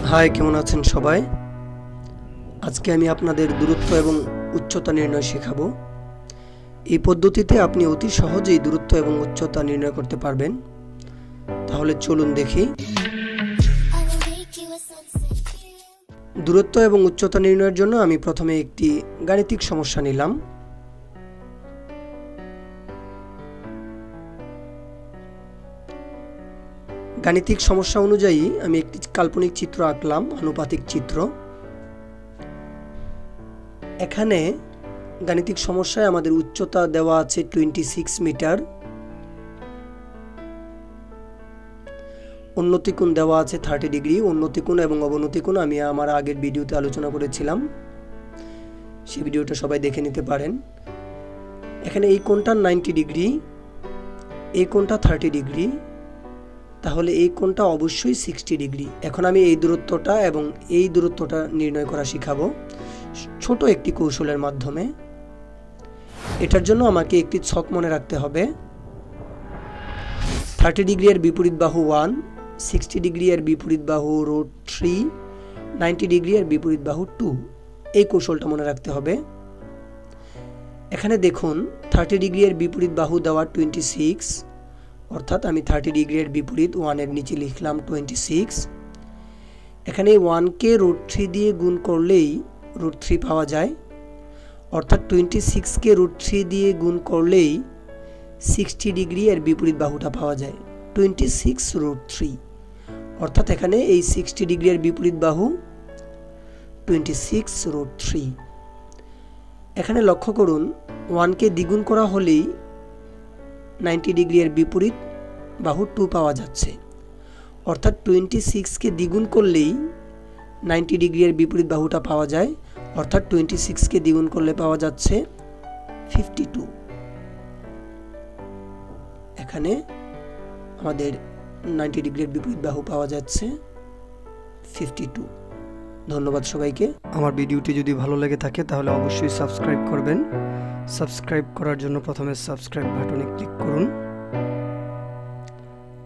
High, কেমন আছেন সবাই? আজকে আমি আপনাদের দূরত্ব এবং উচ্চতা নির্ণয় শেখাবো। এই পদ্ধতিতে আপনি অতি সহজেই দূরত্ব এবং উচ্চতা নির্ণয় করতে পারবেন। তাহলে চলুন দেখি। দূরত্ব এবং উচ্চতা নির্ণয়ের জন্য আমি প্রথমে একটি গাণিতিক সমস্যা নিলাম। গাণিতিক সমস্যা অনুযায়ী আমি একটি কাল্পনিক চিত্র আঁকলাম, আনুপাতিক চিত্র। এখানে গাণিতিক সমস্যায় আমাদের উচ্চতা দেওয়া আছে 26 মিটার, উন্নতি কোণ দেওয়া আছে 30 ডিগ্রি। উন্নতি কোণ এবং অবনতি কোণ আমি আমার আগের ভিডিওতে আলোচনা করেছিলাম, সেই ভিডিওটা সবাই দেখে নিতে পারেন। এখানে এই কোণটা 90 ডিগ্রি, এই কোণটা 30 ডিগ্রি, তাহলে এই কোণটা অবশ্যই 60 ডিগ্রি। এখন আমি এই দূরত্বটা এবং এই দূরত্বটা নির্ণয় করা শিখাবো ছোট একটি কৌশলের মাধ্যমে। এটার জন্য আমাকে একটি ছক মনে রাখতে হবে। 30 ডিগ্রি এর বিপরীত বাহু 1, 60 ডিগ্রি এর বিপরীত বাহু √3, 90 ডিগ্রি এর বিপরীত বাহু 2। এই কৌশলটা মনে রাখতে হবে। এখানে দেখুন 30 ডিগ্রি এর বিপরীত বাহু দেওয়া 26, অর্থাৎ আমি 30 ডিগ্রি এর বিপরীত 1 এর নিচে লিখলাম 26। এখানে 1 কে √3 দিয়ে গুণ করলেই √3 পাওয়া যায়, অর্থাৎ 26 কে √3 দিয়ে গুণ করলেই 60 ডিগ্রি এর বিপরীত বাহুটা পাওয়া যায়, 26√3। অর্থাৎ এখানে এই 60 ডিগ্রি এর বিপরীত বাহু 26√3। এখানে লক্ষ্য করুন 1 কে দ্বিগুণ করা হলেই 90 ডিগ্রি এর বিপরীত বাহু 2 পাওয়া যাচ্ছে, অর্থাৎ 26 কে দ্বিগুণ করলেই 90 ডিগ্রি এর বিপরীত বাহুটা পাওয়া যায়, অর্থাৎ 26 কে দ্বিগুণ করলে পাওয়া যাচ্ছে 52। এখানে আমাদের 90 ডিগ্রির বিপরীত বাহু পাওয়া যাচ্ছে 52। ধন্যবাদ সবাইকে। আমার ভিডিওটি যদি ভালো লেগে থাকে তাহলে অবশ্যই সাবস্ক্রাইব করবেন। সাবস্ক্রাইব করার জন্য প্রথমে সাবস্ক্রাইব বাটনে ক্লিক করুন,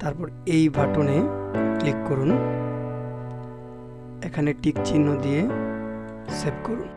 তারপর এই বাটনে ক্লিক করুন, এখানে টিক চিহ্ন দিয়ে সেভ করুন।